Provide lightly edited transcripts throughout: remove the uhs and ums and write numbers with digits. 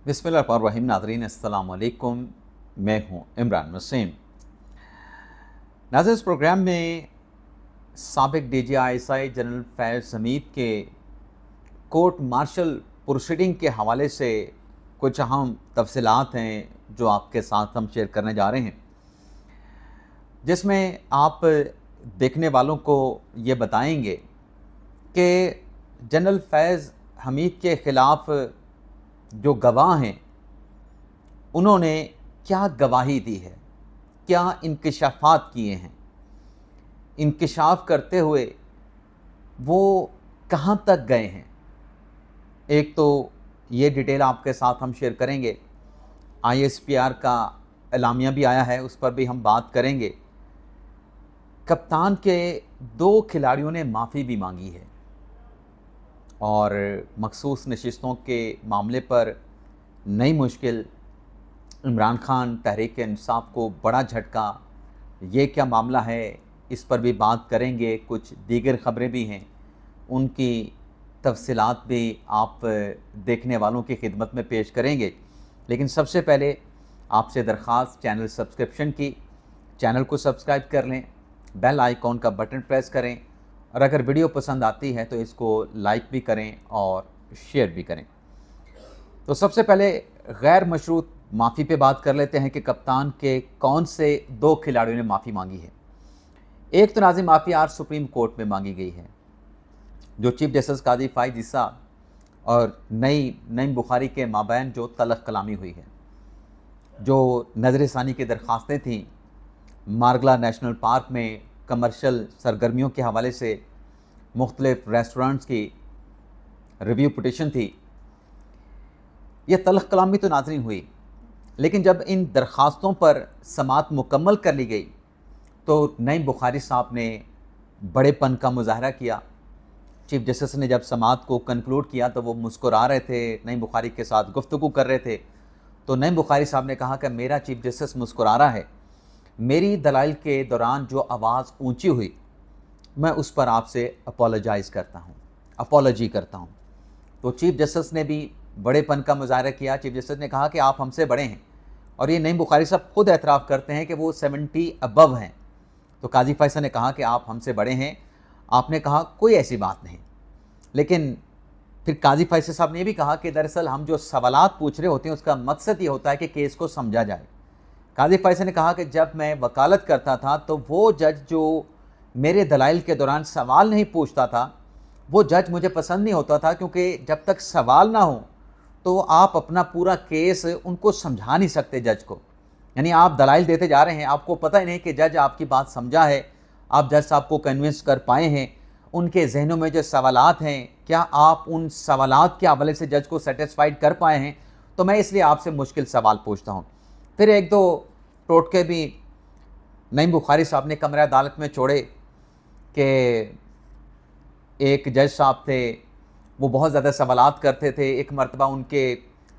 बिस्मिल्लाहिर्रहमानिर्रहीम। नाज़रीन अस्सलाम वालेकुम, मैं हूँ इमरान वसीम। नाज़रीन, इस प्रोग्राम में साबिक DGI जनरल फैज़ हमीद के कोर्ट मार्शल प्रोसीडिंग के हवाले से कुछ अहम तफसीलात हैं जो आपके साथ हम शेयर करने जा रहे हैं, जिसमें आप देखने वालों को ये बताएंगे कि जनरल फैज़ हमीद के ख़िलाफ़ जो गवाह हैं उन्होंने क्या गवाही दी है, क्या इंकशाफात किए हैं, इंकशाफ करते हुए वो कहाँ तक गए हैं। एक तो ये डिटेल आपके साथ हम शेयर करेंगे। ISPR का एलामिया भी आया है, उस पर भी हम बात करेंगे। कप्तान के 2 खिलाड़ियों ने माफ़ी भी मांगी है और मखसूस नशिस्तों के मामले पर नई मुश्किल, इमरान खान तहरीक इंसाफ को बड़ा झटका, ये क्या मामला है, इस पर भी बात करेंगे। कुछ दीगर ख़बरें भी हैं, उनकी तफसीलात भी आप देखने वालों की खिदमत में पेश करेंगे। लेकिन सबसे पहले आपसे दरख्वास्त, चैनल सब्सक्रिप्शन की, चैनल को सब्सक्राइब कर लें, बेल आइकॉन का बटन प्रेस करें और अगर वीडियो पसंद आती है तो इसको लाइक भी करें और शेयर भी करें। तो सबसे पहले गैर मशरूत माफ़ी पे बात कर लेते हैं कि कप्तान के कौन से 2 खिलाड़ियों ने माफ़ी मांगी है। एक तो नाज़िम माफ़ी आज सुप्रीम कोर्ट में मांगी गई है, जो चीफ जस्टिस काजी फ़ाइज़ ईसा और नईम बुखारी के माबैन जो तलख़ कलामी हुई है, जो नज़रसानी की दरख्वास्तें थीं, मारगला नेशनल पार्क में कमर्शियल सरगर्मियों के हवाले से मुख्तलिफ रेस्टोरेंट्स की रिव्यू पिटिशन थी, ये तलख़ कलामी तो नाज़रीन हुई। लेकिन जब इन दरख्वास्तों पर समाअत मुकम्मल कर ली गई तो नईम बुखारी साहब ने बड़ेपन का मुजाहरा किया। चीफ जस्टिस ने जब समाअत को कंक्लूड किया तो वो मुस्कुरा रहे थे, नईम बुखारी के साथ गुफ्तगू कर रहे थे। तो नईम बुखारी साहब ने कहा कि मेरा चीफ जस्टिस मुस्कुरा रहा है, मेरी दलाइल के दौरान जो आवाज़ ऊंची हुई, मैं उस पर आपसे अपोलोजाइज़ करता हूँ, अपोलॉजी करता हूँ। तो चीफ जस्टिस ने भी बड़ेपन का मुजाहरा किया। चीफ जस्टिस ने कहा कि आप हमसे बड़े हैं, और ये नईम बुखारी साहब खुद एतराफ़ करते हैं कि वो 70 अबव हैं। तो काजी फैसल ने कहा कि आप हमसे बड़े हैं। आपने कहा कोई ऐसी बात नहीं। लेकिन फिर काजी फैसल साहब ने भी कहा कि दरअसल हम जो सवालात पूछ रहे होते हैं उसका मकसद ये होता है कि केस को समझा जाए। काजी फैसल ने कहा कि जब मैं वकालत करता था तो वो जज जो मेरे दलाइल के दौरान सवाल नहीं पूछता था, वो जज मुझे पसंद नहीं होता था, क्योंकि जब तक सवाल ना हो तो आप अपना पूरा केस उनको समझा नहीं सकते जज को। यानी आप दलाइल देते जा रहे हैं, आपको पता ही नहीं कि जज आपकी बात समझा है, आप जज साहब को कन्विंस कर पाए हैं, उनके जहनों में जो सवालात हैं क्या आप उन सवालात के हवाले से जज को सेटिस्फाइड कर पाए हैं। तो मैं इसलिए आपसे मुश्किल सवाल पूछता हूँ। फिर 1-2 टोटके भी नईम बुखारी साहब ने कमरा अदालत में छोड़े कि एक जज साहब थे, वो बहुत ज़्यादा सवालात करते थे। एक मरतबा उनके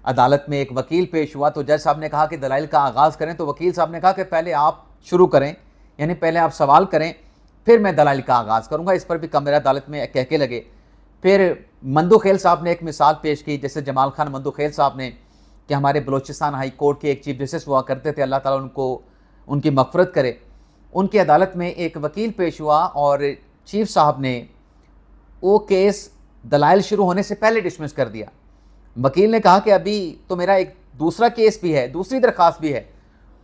अदालत में एक वकील पेश हुआ तो जज साहब ने कहा कि दलाइल का आगाज़ करें, तो वकील साहब ने कहा कि पहले आप शुरू करें, यानी पहले आप सवाल करें, फिर मैं दलाइल का आगाज़ करूँगा। इस पर भी कमरा अदालत में कहके लगे। फिर मंदुखेल साहब ने एक मिसाल पेश की, जैसे जमाल खान मंदुखेल साहब ने, कि हमारे बलोचिस्तान हाई कोर्ट के एक चीफ जस्टिस हुआ करते थे, अल्लाह ताला उनको उनकी मग़फ़िरत करे। उनकी अदालत में एक वकील पेश हुआ और चीफ साहब ने वो केस दलाइल शुरू होने से पहले डिसमिस कर दिया। वकील ने कहा कि अभी तो मेरा एक दूसरा केस भी है, दूसरी दरख्वास्त भी है।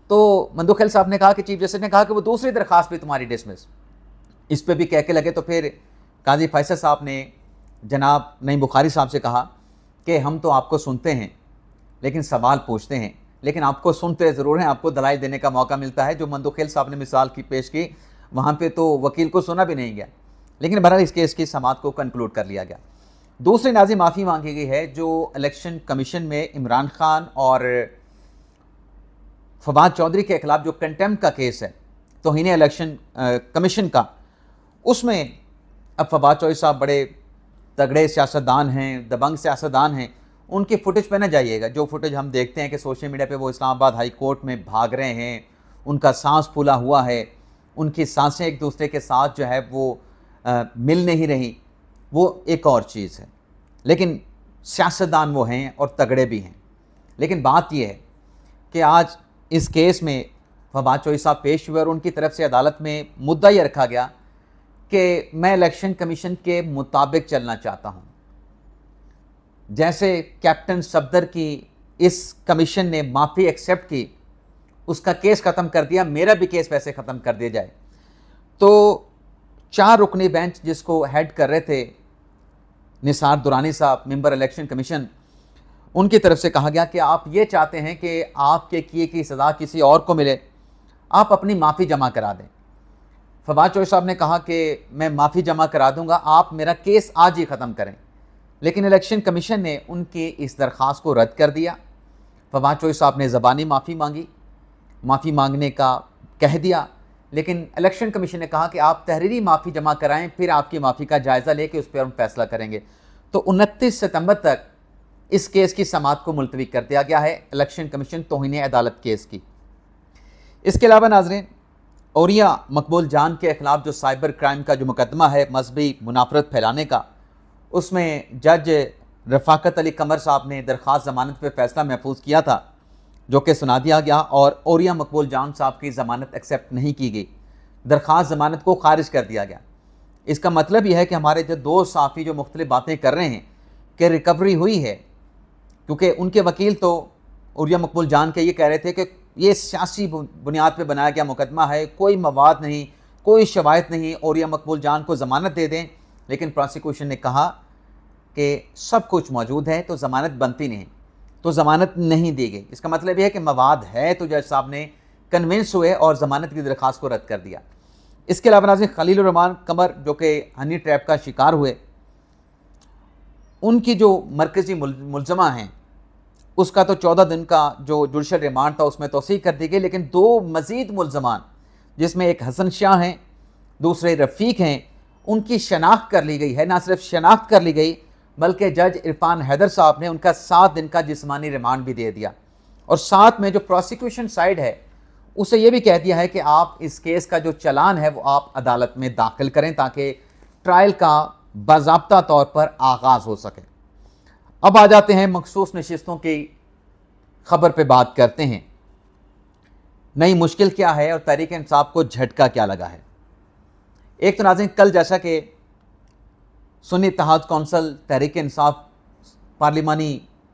तो मंदुखेल साहब ने कहा कि चीफ जस्टिस ने कहा कि वो दूसरी दरख्वास्त भी तुम्हारी डिसमिस। इस पर भी कह के लगे। तो फिर काजी फैसल साहब ने जनाब नईम बुखारी साहब से कहा कि हम तो आपको सुनते हैं लेकिन सवाल पूछते हैं, लेकिन आपको सुनते ज़रूर हैं, आपको दलाइल देने का मौका मिलता है। जो मंदुखेल साहब ने मिसाल की पेश की, वहाँ पे तो वकील को सुना भी नहीं गया। लेकिन बहरहाल इस केस की समाअत को कंक्लूड कर लिया गया। दूसरी नाज़िम माफ़ी मांगी गई है जो इलेक्शन कमीशन में इमरान खान और फवाद चौधरी के खिलाफ जो कंटेम्प्ट का केस है, तौहीन इलेक्शन कमीशन का, उसमें अब फवाद चौधरी साहब बड़े तगड़े सियासतदान हैं, दबंग सियासतदान हैं, उनकी फुटेज पे ना जाइएगा। जो फुटेज हम देखते हैं कि सोशल मीडिया पे वो इस्लामाबाद हाई कोर्ट में भाग रहे हैं, उनका सांस फूला हुआ है, उनकी सांसें एक दूसरे के साथ जो है वो मिल नहीं रही, वो एक और चीज़ है। लेकिन सियासतदान वो हैं और तगड़े भी हैं। लेकिन बात यह है कि आज इस केस में फवाद चौधरी साहब पेश हुए और उनकी तरफ से अदालत में मुद्दा यह रखा गया कि मैं इलेक्शन कमीशन के मुताबिक चलना चाहता हूँ। जैसे कैप्टन सफदर की इस कमीशन ने माफ़ी एक्सेप्ट की, उसका केस ख़त्म कर दिया, मेरा भी केस वैसे ख़त्म कर दिया जाए। तो 4 रुकनी बेंच जिसको हेड कर रहे थे निसार दुरानी साहब, मेंबर इलेक्शन कमीशन, उनकी तरफ से कहा गया कि आप ये चाहते हैं कि आपके किए की सज़ा किसी और को मिले, आप अपनी माफ़ी जमा करा दें। फवाद चौधरी साहब ने कहा कि मैं माफ़ी जमा करा दूंगा, आप मेरा केस आज ही ख़त्म करें। लेकिन इलेक्शन कमीशन ने उनकी इस दरख्वास्त को रद्द कर दिया। फवाद चौधरी साहब ने ज़बानी माफ़ी मांगी, माफ़ी मांगने का कह दिया, लेकिन इलेक्शन कमीशन ने कहा कि आप तहरीरी माफ़ी जमा कराएं, फिर आपकी माफ़ी का जायज़ा लेके उस पर हम फैसला करेंगे। तो 29 सितंबर तक इस केस की समाअत को मुलतवी कर दिया गया है, इलेक्शन कमीशन तौहीन अदालत केस की। इसके अलावा नाज़रीन, औरिया मकबूल जान के ख़िलाफ़ जो साइबर क्राइम का जो मुकदमा है मजहबी मुनाफरत फैलाने का, उसमें जज रफ़ाकत अली कमर साहब ने दरख्वास्त ज़मानत पर फैसला महफूज किया था, जो कि सुना दिया गया और औरिया मकबूल जान साहब की ज़मानत एक्सेप्ट नहीं की गई। दरख्वास्त ज़मानत को खारिज कर दिया गया। इसका मतलब यह है कि हमारे जो 2 साफ़ी जो मुख्तलिफ बातें कर रहे हैं कि रिकवरी हुई है, क्योंकि उनके वकील तो औरिया मकबूल जान के ये कह रहे थे कि ये सियासी बुनियाद पर बनाया गया मुकदमा है, कोई मवाद नहीं, कोई शवायद नहीं, औरिया मकबूल जान को ज़मानत दे दें। लेकिन प्रोसिक्यूशन ने कहा कि सब कुछ मौजूद है तो ज़मानत बनती नहीं, तो ज़मानत नहीं दी गई। इसका मतलब यह है कि मवाद है, तो जज साहब ने कन्विंस हुए और ज़मानत की दरख्वास्त को रद्द कर दिया। इसके अलावा नाज़रीन, खलील रहमान कमर जो कि हनी ट्रैप का शिकार हुए, उनकी जो मरकज़ी मुलज़मा हैं उसका तो 14 दिन का जो जुडिशल रिमांड था उसमें तौसीक़ कर दी गई, लेकिन 2 मज़ीद मुलज़मान जिसमें एक हसन शाह हैं, दूसरे रफ़ीक हैं, उनकी शनाख्त कर ली गई है। ना सिर्फ शनाख्त कर ली गई बल्कि जज इरफान हैदर साहब ने उनका 7 दिन का जिस्मानी रिमांड भी दे दिया, और साथ में जो प्रोसिक्यूशन साइड है उसे ये भी कह दिया है कि आप इस केस का जो चलान है वो आप अदालत में दाखिल करें ताकि ट्रायल का बाज़ाब्ता तौर पर आगाज़ हो सके। अब आ जाते हैं मखसूस नशिस्तों की खबर पे बात करते हैं। नई मुश्किल क्या है और तहरीक इंसाफ को झटका क्या लगा है। एक तो नाज़रीन, कल जैसा कि सुन्नी इत्तेहाद कौंसिल तहरीक इंसाफ पार्लिमानी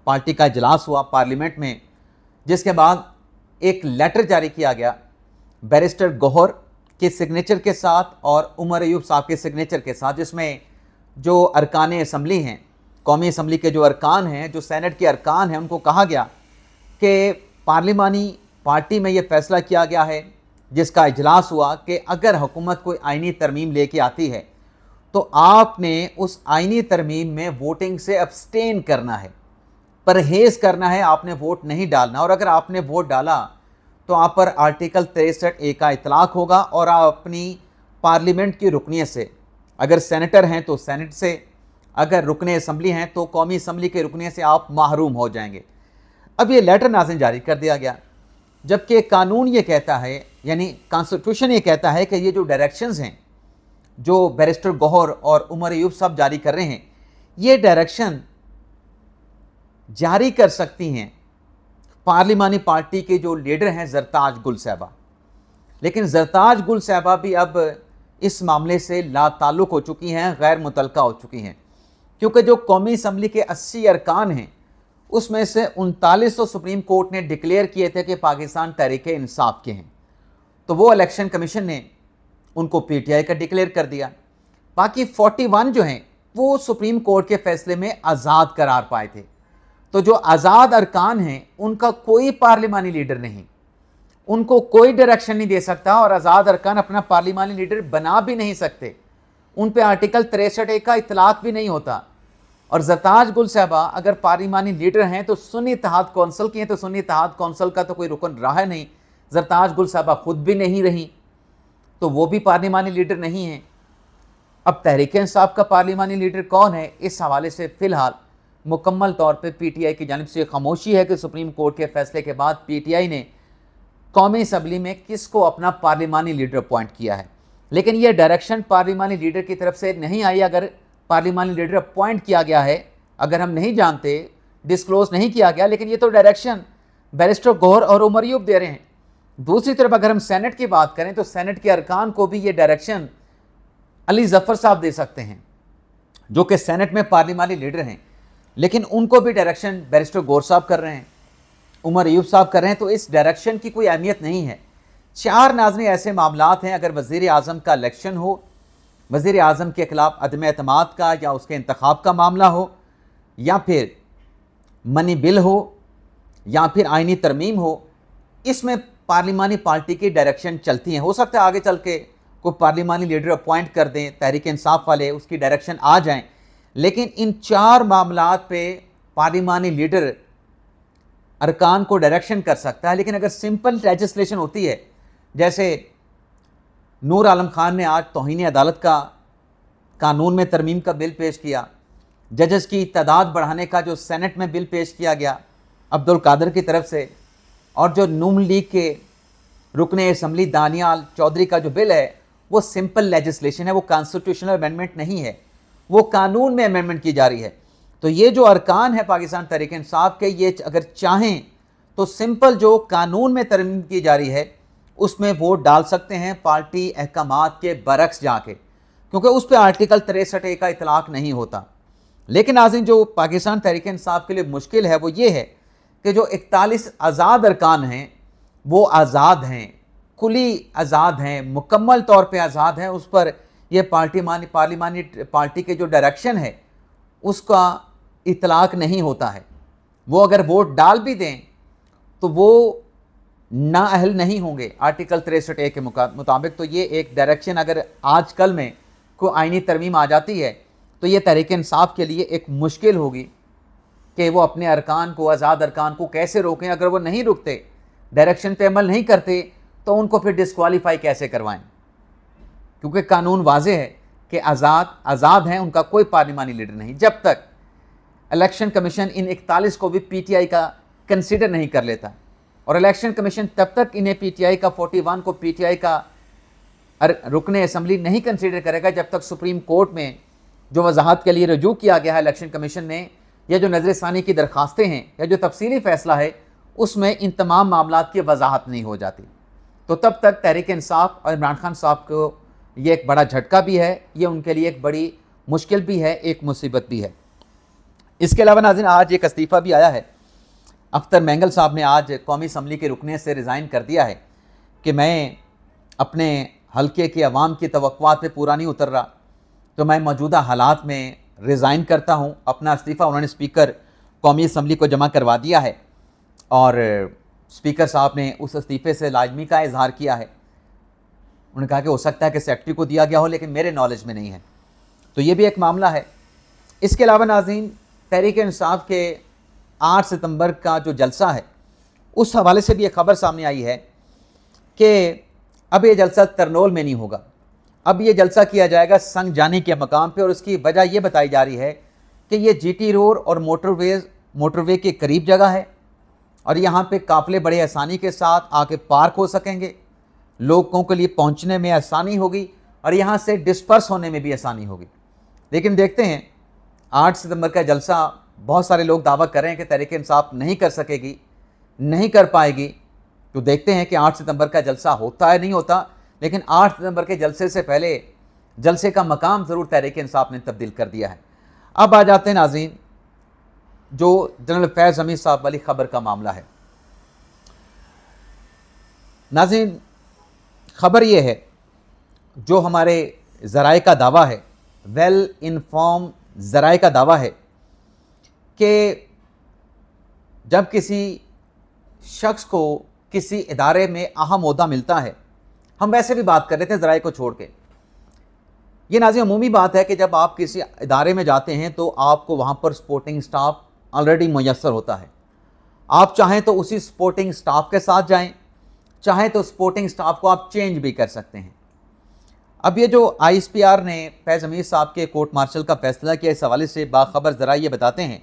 पार्टी का इजलास हुआ पार्लियामेंट में, जिसके बाद एक लेटर जारी किया गया बैरिस्टर गौहर के सिग्नेचर के साथ और उमर अयूब साहब के सिग्नेचर के साथ, जिसमें जो अरकान असम्बली हैं, कौमी असम्बली के जो अरकान हैं, जो सेनेट के अरकान हैं, उनको कहा गया कि पार्लिमानी पार्टी में ये फ़ैसला किया गया है जिसका इजलास हुआ कि अगर हुकूमत कोई आइनी तरमीम लेके आती है तो आपने उस आइनी तरमीम में वोटिंग से अब्सटेन करना है, परहेज़ करना है, आपने वोट नहीं डालना, और अगर आपने वोट डाला तो आप पर आर्टिकल 63A का इतलाक़ होगा और आप अपनी पार्लियामेंट की रुकनीत से, अगर सेनेटर हैं तो सेनेट से, अगर रुकने असम्बली हैं तो कौमी असम्बली के रुकनीत से आप महरूम हो जाएंगे। अब ये लेटर नाज़रीन जारी कर दिया गया, जबकि कानून ये कहता है, यानी कॉन्स्टिट्यूशन ये कहता है कि ये जो डायरेक्शंस हैं जो बैरिस्टर गौहर और उमर अयूब साहब जारी कर रहे हैं, ये डायरेक्शन जारी कर सकती हैं पार्लिमानी पार्टी के जो लीडर हैं ज़रताज गुल साहबा। लेकिन ज़रताज गुल साहबा भी अब इस मामले से लाताल्लुक़ हो चुकी हैं, गैर मुतल्लका हो चुकी हैं, क्योंकि जो कौमी असम्बली के 80 अरकान हैं उसमें से 39 तो सुप्रीम कोर्ट ने डिक्लेयर किए थे कि पाकिस्तान तहरीक इंसाफ के हैं, तो वो इलेक्शन कमीशन ने उनको पीटीआई का डिक्लेयर कर दिया। बाकी 41 जो हैं वो सुप्रीम कोर्ट के फैसले में आज़ाद करार पाए थे। तो जो आज़ाद अरकान हैं उनका कोई पार्लिमानी लीडर नहीं, उनको कोई डायरेक्शन नहीं दे सकता, और आज़ाद अरकान अपना पार्लिमानी लीडर बना भी नहीं सकते, उन पे आर्टिकल 63A का इतलाक़ भी नहीं होता। और ज़रताज गुल साहबा अगर पार्लिमानी लीडर हैं तो सुन्नी इत्तेहाद कौंसिल की हैं, तो सुन्नी इत्तेहाद कौंसिल का तो कोई रुकन रहा नहीं, ज़रताज गुल साहबा खुद भी नहीं रही, तो वो भी पार्लिमानी लीडर नहीं हैं। अब तहरीक इंसाफ का पार्लिमानी लीडर कौन है, इस हवाले से फ़िलहाल मुकम्मल तौर पर पीटीआई की जानिब से खामोशी है कि सुप्रीम कोर्ट के फैसले के बाद पीटीआई ने कौमी असम्बली में किसको अपना पार्लिमानी लीडर अपॉइंट किया है। लेकिन यह डायरेक्शन पार्लिमानी लीडर की तरफ से नहीं आई। अगर पार्लिमानी लीडर अपॉइंट किया गया है, अगर हम नहीं जानते डिस्क्लोज नहीं किया गया, लेकिन ये तो डायरेक्शन बैरिस्टर गौहर और उमर अयूब दे रहे हैं। दूसरी तरफ अगर हम सेनेट की बात करें तो सेनेट के अरकान को भी ये डायरेक्शन अली जफ़र साहब दे सकते हैं, जो कि सेनेट में पार्लिमानी लीडर हैं, लेकिन उनको भी डायरेक्शन बैरिस्टर गौहर साहब कर रहे हैं, उमर अयूब साहब कर रहे हैं। तो इस डायरेक्शन की कोई अहमियत नहीं है। 4 नाज़रीन ऐसे मामलात हैं, अगर वज़ीर आज़म का इलेक्शन हो, वज़ीर आज़म के ख़िलाफ़ अदम एतमाद का या उसके इंतखाब का मामला हो, या फिर मनी बिल हो, या फिर आइनी तरमीम हो, इसमें पार्लिमानी पार्टी की डायरेक्शन चलती हैं। हो सकता है आगे चल के कोई पार्लिमानी लीडर अपॉइंट कर दें, तहरीक इंसाफ वाले, उसकी डायरेक्शन आ जाएं, लेकिन इन 4 मामलात पे पार्लिमानी लीडर अरकान को डायरेक्शन कर सकता है। लेकिन अगर सिंपल लेजिस्लेशन होती है, जैसे नूर आलम खान ने आज तौहीन अदालत का कानून में तरमीम का बिल पेश किया, जजेस की तादाद बढ़ाने का जो सेनेट में बिल पेश किया गया अब्दुल कादर की तरफ से, और जो नून लीग के रुकने असम्बली दानियाल चौधरी का जो बिल है, वो सिंपल लेजिस्लेशन है, वो कॉन्स्टिट्यूशनल अमेंडमेंट नहीं है, वो कानून में अमेंडमेंट की जा रही है। तो ये जो अरकान है पाकिस्तान तहरीक इंसाफ के, ये अगर चाहें तो सिंपल जो कानून में तरमीम की जा रही है उसमें वोट डाल सकते हैं पार्टी अहकामात के बरक्स जाके, क्योंकि उस पर आर्टिकल 63A का इतलाक नहीं होता। लेकिन नाज़रीन, जो पाकिस्तान तहरीक इंसाफ के लिए मुश्किल है वो ये है कि जो 41 आज़ाद अरकान हैं वो आज़ाद हैं, कुली आज़ाद हैं, मुकम्मल तौर पे आज़ाद हैं। उस पर यह पार्लिमानी पार्टी के जो डायरेक्शन है उसका इतलाक नहीं होता है। वो अगर वोट डाल भी दें तो वो नाअहल नहीं होंगे आर्टिकल 63A के मुताबिक। तो ये एक डायरेक्शन अगर आजकल में कोई आइनी तरमीम आ जाती है तो ये तहरीक इंसाफ के लिए एक मुश्किल होगी कि वो अपने अरकान को, आज़ाद अरकान को कैसे रोकें। अगर वो नहीं रुकते, डायरेक्शन पे अमल नहीं करते, तो उनको फिर डिस्क्वालीफाई कैसे करवाएं, क्योंकि कानून वाज़ेह है कि आज़ाद हैं, उनका कोई पार्लिमानी लीडर नहीं। जब तक इलेक्शन कमीशन इन 41 को भी PTI का कंसिडर नहीं कर लेता, और इलेक्शन कमीशन तब तक इन्हें PTI का 41 को PTI का रुकने असम्बली नहीं कंसिडर करेगा जब तक सुप्रीम कोर्ट में जो वजाहत के लिए रजू किया गया है इलेक्शन कमीशन ने, या जो नज़रसानी की दरख्वास्तें हैं, या जो तफसीली फ़ैसला है, उसमें इन तमाम मामलात की वजाहत नहीं हो जाती। तो तब तक तहरीक इंसाफ और इमरान खान साहब को ये एक बड़ा झटका भी है, ये उनके लिए एक बड़ी मुश्किल भी है, एक मुसीबत भी है। इसके अलावा नाज़रीन, आज एक इस्तीफ़ा भी आया है। अख्तर मैंगल साहब ने आज कौमी असम्बली के रुकने से रिज़ाइन कर दिया है कि मैं अपने हल्के के अवाम की तवक्कुआत पे पूरा नहीं उतर रहा, तो मैं मौजूदा हालात में रिज़ाइन करता हूँ। अपना इस्तीफ़ा उन्होंने स्पीकर कौमी असम्बली को जमा करवा दिया है, और स्पीकर साहब ने उस इस्तीफ़े से लाजमी का इजहार किया है। उन्होंने कहा कि हो सकता है कि सेक्रेटरी को दिया गया हो, लेकिन मेरे नॉलेज में नहीं है। तो ये भी एक मामला है। इसके अलावा नाज़रीन, तहरीक इंसाफ के 8 सितंबर का जो जलसा है, उस हवाले से भी एक ख़बर सामने आई है कि अब ये जलसा तरनोल में नहीं होगा, अब ये जलसा किया जाएगा संग जानी के मकाम पे। और उसकी वजह ये बताई जा रही है कि ये GT रोड और मोटरवे के करीब जगह है, और यहाँ पे काफ़िले बड़े आसानी के साथ आके पार्क हो सकेंगे, लोगों के लिए पहुँचने में आसानी होगी, और यहाँ से डिस्पर्स होने में भी आसानी होगी। लेकिन देखते हैं, 8 सितंबर का जलसा बहुत सारे लोग दावा कर रहे हैं कि तहरीक इंसाफ नहीं कर सकेगी, नहीं कर पाएगी। तो देखते हैं कि 8 सितंबर का जलसा होता है नहीं होता, लेकिन 8 सितंबर के जलसे से पहले जलसे का मकाम ज़रूर तहरीक इंसाफ ने तब्दील कर दिया है। अब आ जाते हैं नाज़रीन, जो जनरल फैज़ हमीद साहब वाली ख़बर का मामला है। नाज़रीन, ख़बर ये है, जो हमारे ज़राए का दावा है, वेल इन्फॉर्म ज़राए का दावा है कि जब किसी शख्स को किसी इदारे में अहम ओहदा मिलता है, हम वैसे भी बात कर रहे थे ज़राए को छोड़ के, ये नाज़रीन अमूमी बात है कि जब आप किसी इदारे में जाते हैं तो आपको वहाँ पर सपोर्टिंग स्टाफ ऑलरेडी मुयस्सर होता है। आप चाहें तो उसी सपोर्टिंग स्टाफ के साथ जाएं, चाहें तो सपोर्टिंग स्टाफ को आप चेंज भी कर सकते हैं। अब ये जो ISPR ने फैज़ हमीद साहब के कोर्ट मार्शल का फैसला किया, इस हवाले से बाखबर ज़रा ये बताते हैं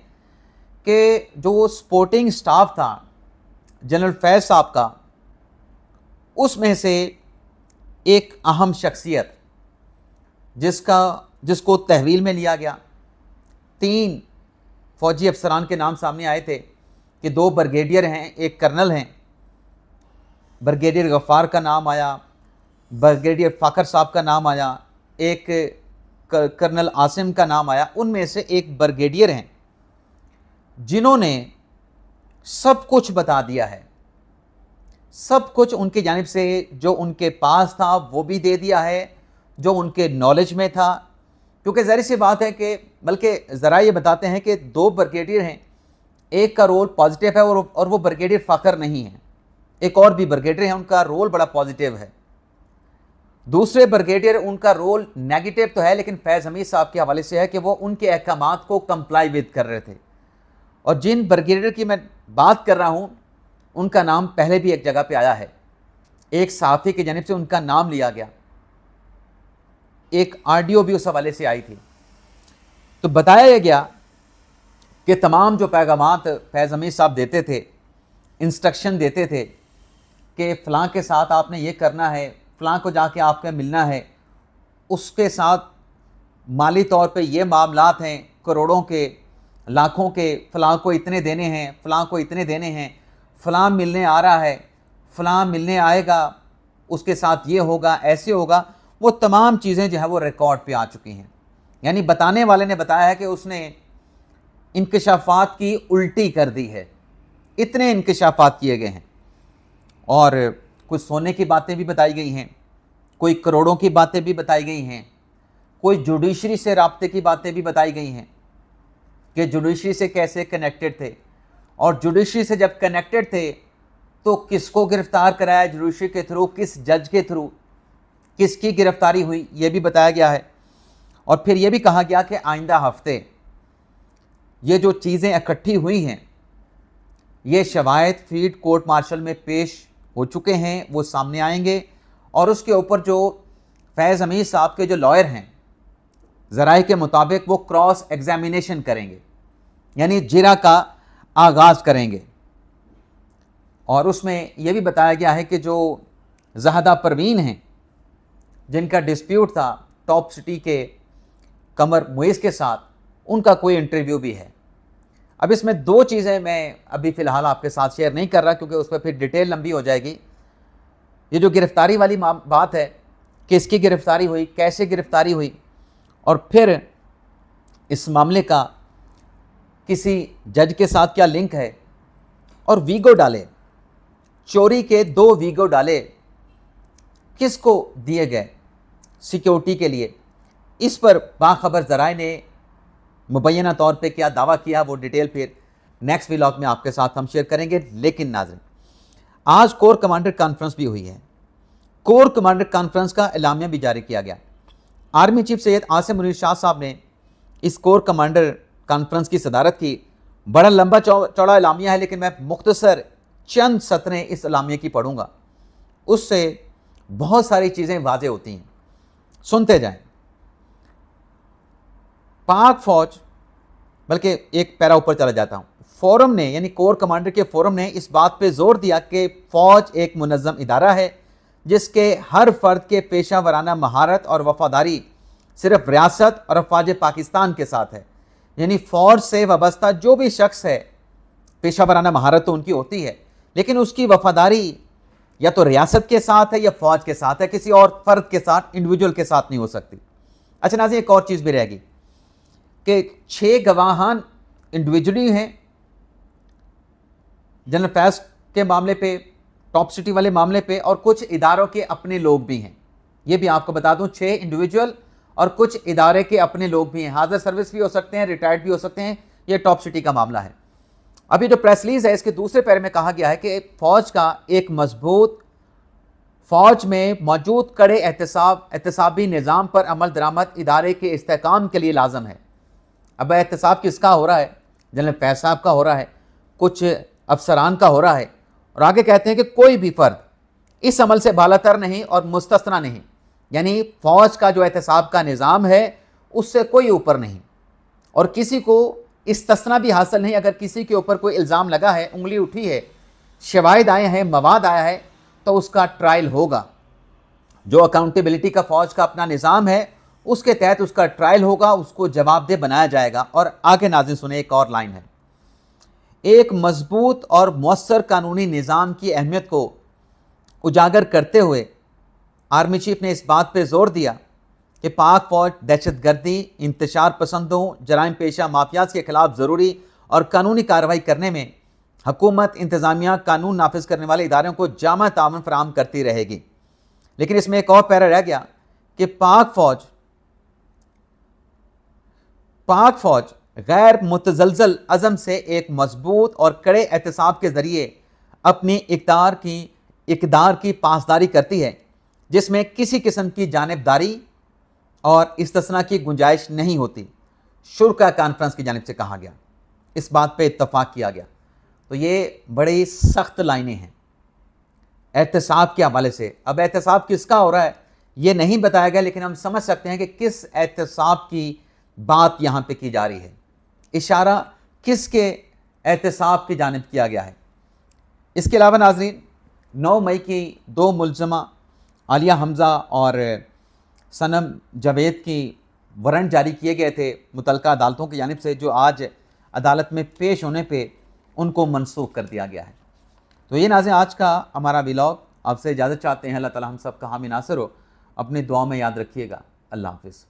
कि जो सपोर्टिंग स्टाफ था जनरल फैज़ साहब का, उसमें से एक अहम शख्सियत जिसको तहवील में लिया गया, 3 फ़ौजी अफसरान के नाम सामने आए थे कि 2 ब्रिगेडियर हैं, एक कर्नल हैं। ब्रिगेडियर गफ़ार का नाम आया, ब्रिगेडियर फ़ाखर साहब का नाम आया, एक कर्नल आसिम का नाम आया। उनमें से एक ब्रिगेडियर हैं जिन्होंने सब कुछ बता दिया है, सब कुछ उनकी जानिब से जो उनके पास था वो भी दे दिया है, जो उनके नॉलेज में था। क्योंकि ज़ाहिर सी बात है कि बल्कि ज़रा ये बताते हैं कि 2 ब्रिगेडियर हैं, एक का रोल पॉजिटिव है और वो ब्रिगेडियर फ़ाखर नहीं है, एक और भी ब्रिगेडियर है, उनका रोल बड़ा पॉजिटिव है। दूसरे ब्रिगेडियर उनका रोल नेगेटिव तो है, लेकिन फैज़ हमीद साहब के हवाले से है कि वो उनके अहकामात को कंप्लाई विद कर रहे थे। और जिन ब्रिगेडियर की मैं बात कर रहा हूँ उनका नाम पहले भी एक जगह पे आया है, एक सहाफ़ी की जानिब से उनका नाम लिया गया, एक ऑडियो भी उस हवाले से आई थी। तो बताया गया कि तमाम जो पैगामात फैज़ हमीद साहब देते थे, इंस्ट्रक्शन देते थे कि फ़लाँ के साथ आपने ये करना है, फ़लाँ को जाके आपके मिलना है, उसके साथ माली तौर पे ये मामलात हैं, करोड़ों के, लाखों के, फ़लाँ को इतने देने हैं, फ़लाँ को इतने देने हैं, फ़लाँ मिलने आ रहा है, फ़लाँ मिलने आएगा, उसके साथ ये होगा, ऐसे होगा। वो तमाम चीज़ें जो है वो रिकॉर्ड पे आ चुकी हैं। यानी बताने वाले ने बताया है कि उसने इंकशाफात की उल्टी कर दी है, इतने इंकशाफात किए गए हैं। और कुछ सोने की बातें भी बताई गई हैं, कोई करोड़ों की बातें भी बताई गई हैं, कोई जुडिशरी से राब्ते की बातें भी बताई गई हैं कि जुडिशरी से कैसे कनेक्टेड थे, और जुडिशरी से जब कनेक्टेड थे तो किसको गिरफ्तार कराया जुडिशरी के थ्रू, किस जज के थ्रू, किसकी गिरफ्तारी हुई, ये भी बताया गया है। और फिर ये भी कहा गया कि आइंदा हफ्ते ये जो चीज़ें इकट्ठी हुई हैं, ये शवायद फील्ड कोर्ट मार्शल में पेश हो चुके हैं, वो सामने आएंगे, और उसके ऊपर जो फैज़ हमीद साहब के जो लॉयर हैं, ज़राए के मुताबिक वो क्रॉस एग्जामिनेशन करेंगे, यानी जिरा का आगाज़ करेंगे। और उसमें यह भी बताया गया है कि जो ज़हदा परवीन हैं, जिनका डिस्प्यूट था टॉप सिटी के कमर मुइज़ के साथ, उनका कोई इंटरव्यू भी है। अब इसमें 2 चीज़ें मैं अभी फ़िलहाल आपके साथ शेयर नहीं कर रहा, क्योंकि उस पर फिर डिटेल लंबी हो जाएगी। ये जो गिरफ़्तारी वाली बात है, किसकी गिरफ़्तारी हुई, कैसे गिरफ़्तारी हुई, और फिर इस मामले का किसी जज के साथ क्या लिंक है, और वीगो डाले, चोरी के 2 वीगो डाले किसको दिए गए सिक्योरिटी के लिए, इस पर बाखबर ज़राए ने मुबैना तौर पे क्या दावा किया, वो डिटेल फिर नेक्स्ट व्लॉग में आपके साथ हम शेयर करेंगे। लेकिन नाज़रीन, आज कोर कमांडर कॉन्फ्रेंस भी हुई है। कोर कमांडर कॉन्फ्रेंस का एलामिया भी जारी किया गया। आर्मी चीफ सैयद आसिम मुनीर शाह साहब ने इस कोर कमांडर कॉन्फ्रेंस की सदारत की। बड़ा लंबा चौड़ा एलामिया है, लेकिन मैं मुख्तसर चंद सतरें इस एलामिया की पढ़ूंगा, उससे बहुत सारी चीज़ें वाज़े होती हैं। सुनते जाएं। पाक फौज, बल्कि एक पैरा ऊपर चला जाता हूं, फोरम ने, यानी कोर कमांडर के फोरम ने इस बात पे जोर दिया कि फौज एक मुनज़्ज़म इदारा है जिसके हर फर्द के पेशा वराना महारत और वफादारी सिर्फ रियासत और अफवाज पाकिस्तान के साथ है। यानी फौज से वाबस्ता जो भी शख्स है, पेशा वराना महारत तो उनकी होती है, लेकिन उसकी वफादारी या तो रियासत के साथ है या फौज के साथ है, किसी और फर्द के साथ, इंडिविजुअल के साथ नहीं हो सकती। अच्छा नाज़रीन, एक और चीज़ भी रहेगी कि 6 गवाहान इंडिविजुअली हैं जनरल फैज़ के मामले पे, टॉप सिटी वाले मामले पे, और कुछ इदारों के अपने लोग भी हैं। ये भी आपको बता दूं, 6 इंडिविजुअल और कुछ इदारे के अपने लोग भी हैं। हाजिर सर्विस भी हो सकते हैं, रिटायर्ड भी हो सकते हैं। ये टॉप सिटी का मामला है। अभी जो प्रेस रिलीज है, इसके दूसरे पैरे में कहा गया है कि फौज का एक मजबूत, फौज में मौजूद कड़े एहतसाबी निज़ाम पर अमल दरामद इदारे के इस्तेहकाम के लिए लाजम है। अब एहतसाब किसका हो रहा है? जनरल फैज़ साहब का हो रहा है, कुछ अफसरान का हो रहा है, और आगे कहते हैं कि कोई भी फर्द इस अमल से बालातर नहीं और मुस्तस्ना नहीं। यानी फौज का जो एहतसाब का निज़ाम है उससे कोई ऊपर नहीं, और किसी को इस्तस्ना भी हासिल नहीं। अगर किसी के ऊपर कोई इल्ज़ाम लगा है, उंगली उठी है, शवाहिद आए हैं, मवाद आया है, तो उसका ट्रायल होगा। जो अकाउंटेबिलिटी का फ़ौज का अपना निज़ाम है उसके तहत उसका ट्रायल होगा, उसको जवाबदेह बनाया जाएगा। और आगे नाज़रीन सुने, एक और लाइन है, एक मजबूत और मौसर कानूनी निज़ाम की अहमियत को उजागर करते हुए आर्मी चीफ ने इस बात पर जोर दिया कि पाक फौज दहशतगर्दी, इंतशार पसंदों, जराइम पेशा माफियाज के खिलाफ ज़रूरी और कानूनी कार्रवाई करने में हुकूमत, इंतज़ामिया, कानून नाफिज करने वाले इदारों को जामा तावन फराहम करती रहेगी। लेकिन इसमें एक और पैरा रह गया कि पाक फौज गैर मुतजलजल अज़म से एक मजबूत और कड़े एहतसाब के ज़रिए अपनी इक़दार की पासदारी करती है, जिसमें किसी किस्म की जानिबदारी और इस्तिस्ना की गुंजाइश नहीं होती। शुरा कॉन्फ्रेंस की जानिब से कहा गया, इस बात पे इत्तफाक किया गया। तो ये बड़ी सख्त लाइनें हैं एहतसाब के हवाले से। अब एहतसाब किसका हो रहा है ये नहीं बताया गया, लेकिन हम समझ सकते हैं कि किस एहतसाब की बात यहाँ पे की जा रही है, इशारा किसके एहतसाब की जानिब किया गया है। इसके अलावा नाज़रीन 9 मई की 2 मुलज़मा आलिया हमज़ा और सनम जावेद की वारंट जारी किए गए थे मुतल्लिका अदालतों की जानिब से, जो आज अदालत में पेश होने पे उनको मनसूख कर दिया गया है। तो ये नाज़रीन आज का हमारा व्लॉग। आपसे इजाज़त चाहते हैं। अल्लाह ताला हम सब का हामी नासिर हो। अपनी दुआ में याद रखिएगा। अल्लाह हाफ़िज़।